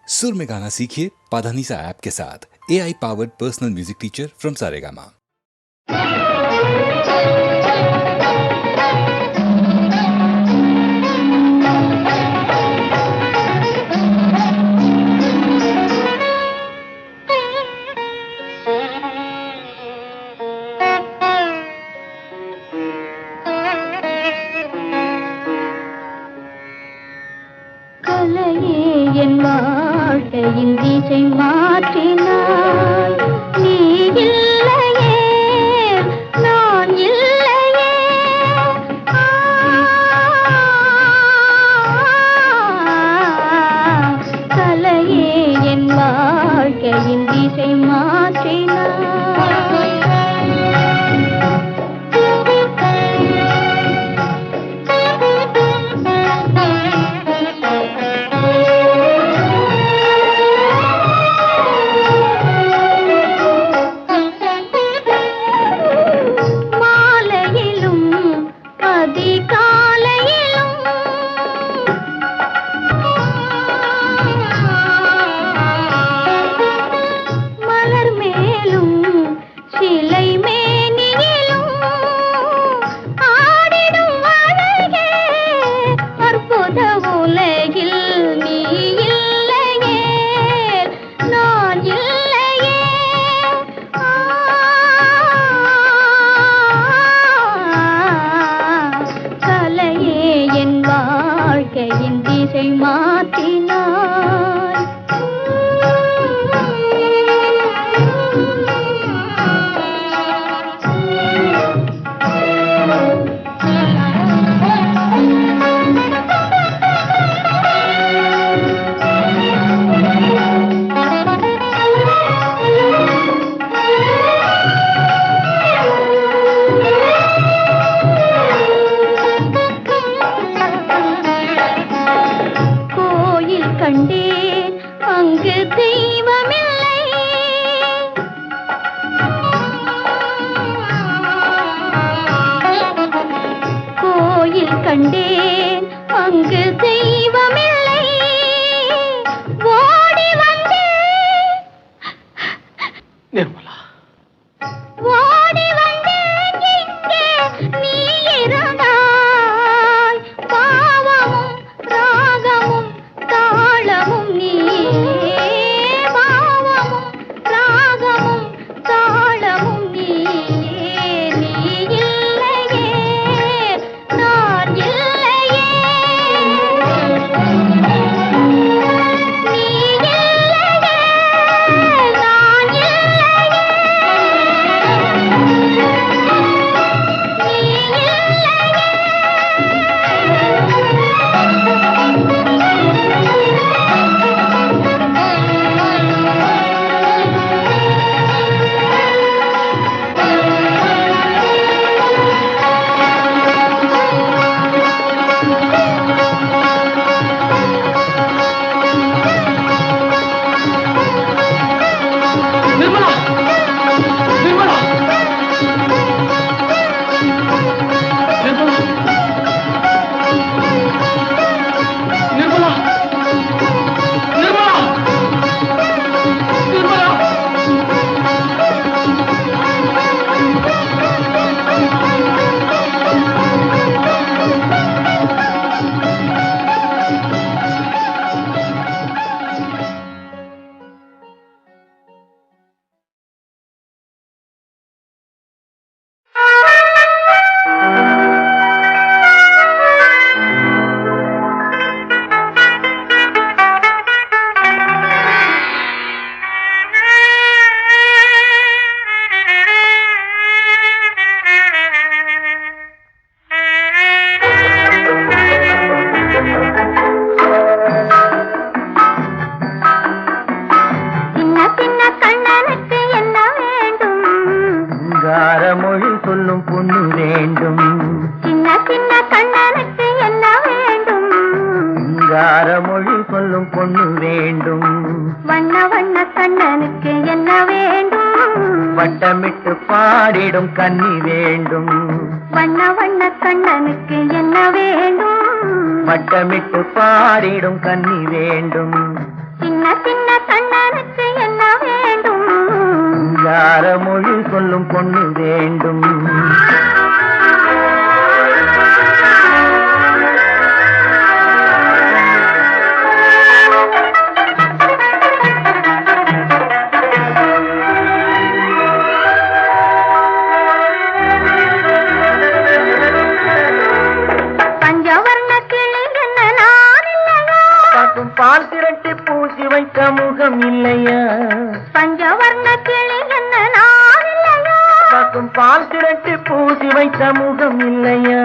सुर में गाना सीखिए पाधानीसा ऐप के साथ। AI powered personal music teacher from Saregama. என் வாழ்க்கையின் திசை மாற்றினாய். நீ இல்லையே, நான் இல்லையே. கலையே என் வாழ்க்கையின் திசை மாற்றினாய். கண்டேன் அங்கு தெய்வமில்லை. ஓடி வந்தேன் நிர்மலா, ஓடி வந்தேன் இங்கே நீ இருந்தாய். பாவமும் ராகமும் தாளமும் நீ, பாவமும் ராகமும் தாளமும் நீ. மொழி சொல்லும் பொண்ணு வேண்டும். சின்ன சின்ன கண்ணனுக்கு என்ன வேண்டும்? சிங்கார மொழி சொல்லும் பொண்ணு வேண்டும். வண்ண வண்ண கண்ணனுக்கு என்ன வேண்டும்? வட்டமிட்டு பாடிடும் கன்னி வேண்டும். வண்ண வண்ண கண்ணனுக்கு என்ன வேண்டும்? வட்டமிட்டு பாடிடும் கன்னி வேண்டும். சின்ன சின்ன சின்ன கண்ணனுக்கு என்ன வேண்டும்? சிங்கார மொழி சொல்லும் பொண்ணு வேண்டும். பஞ்சவர்ண கிளி என்ன நான் இல்லையா? பார்க்கும் பால் திரட்டி பூசி வைத்த முகம் இல்லையா? பஞ்சவர்ண கிளி என்ன நான் இல்லையா? பார்க்கும் பால் திரட்டி பூசி வைத்த முகம் இல்லையா?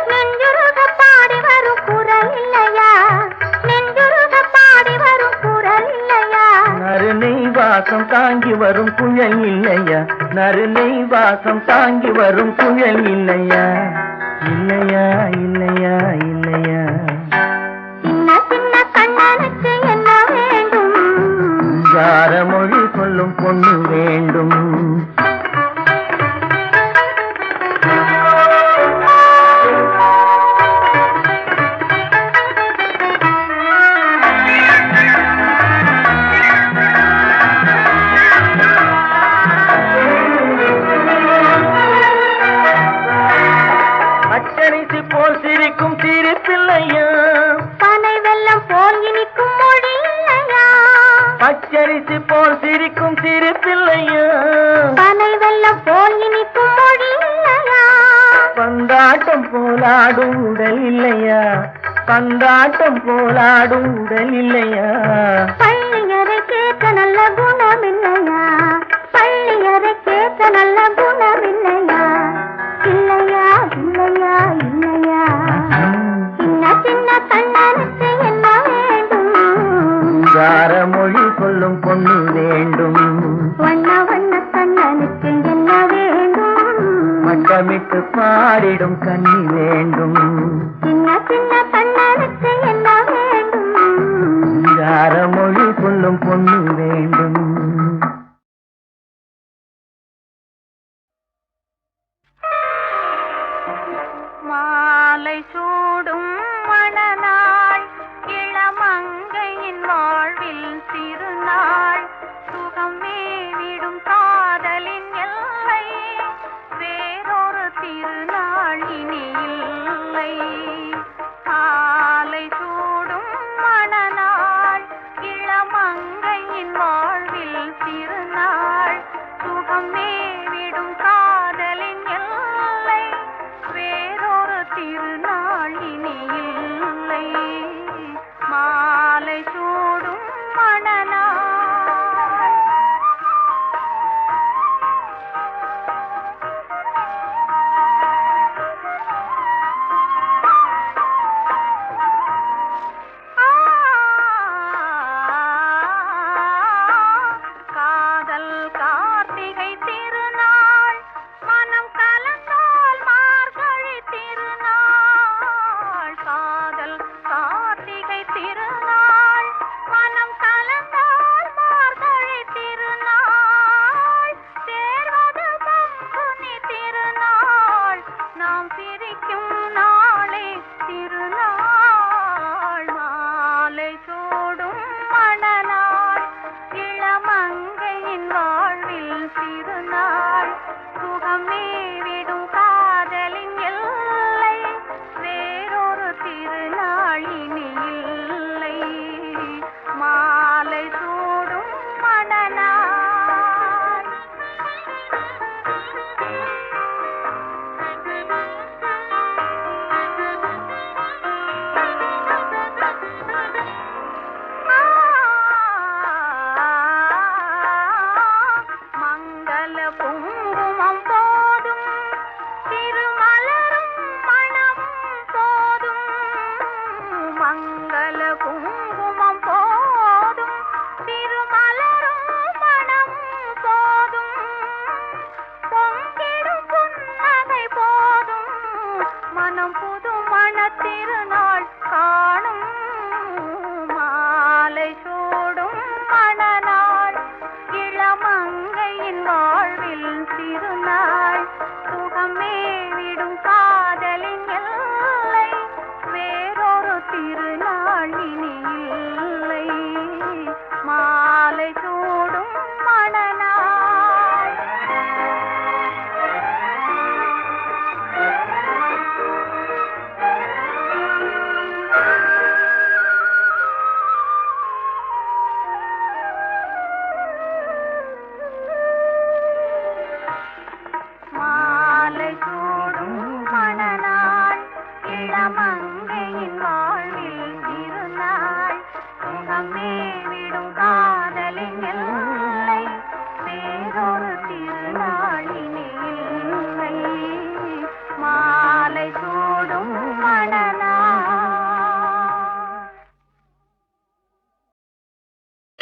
நெஞ்சுருக பாடி வரும் குரல் இல்லையா? நெஞ்சுருக பாடி வரும் குரல் இல்லையா? நறுநை வாசம் தாங்கி வரும் குழல் இல்லையா? நறுநை வாசம் தாங்கி வரும் குழல் இல்லையா? இல்லையா இல்லையா இல்லையா? சின்ன சின்ன கண்ணனுக்கு என்ன வேண்டும்? சிங்கார மொழி சொல்லும் பொண்ணு வேண்டும். பச்சரிசி போல் சிரிக்கும் சிரிப்பில்லையா? பனை வெல்லம் போல் இனிக்கும் மொழி இல்லையா? பச்சரிசி போல் சிரிக்கும் சிரிப்பில்லையா? பனை வெல்லம் போல் இனிக்கும் மொழி இல்லையா? பந்தாட்டம் போலாடும் உடல் இல்லையா? பந்தாட்டம் போலாடும் உடல் இல்லையா? பள்ளியறை கேட்க நல்ல குணம் இல்லையா? பள்ளியறை கேட்க நல்ல குணம் இல்லையா? இல்லையா இல்லையா இல்லையா? சின்ன சின்ன கண்ணனுக்கு என்ன வேண்டும்? சிங்கார மொழி சொல்லும் பொண்ணு வேண்டும். வண்ண வண்ண கண்ணனுக்கு என்ன வேண்டும்? வட்டமிட்டு பாடிடும் கண்ணி வேண்டும். சின்ன சின்ன கண்ணனுக்கு என்ன வேண்டும்? சிங்கார மொழி சொல்லும் பொண்ணு வேண்டும். மாலை சூடும் மணநாள், இளமங்கையின் வாழ்வில் திருநாள், சுகம் மேவிடும் காதலின் எல்லை, வேறொரு திருநாள் இனி இல்லை. மாலை சூடும் மணநாள், இளமங்கையின் வாழ்வில் திருநாள், சுகம் மேவிடும் காதலின் எல்லை, வேறொரு திருநாள் இனி இல்லை. மாலை சூடும் மணநாள்.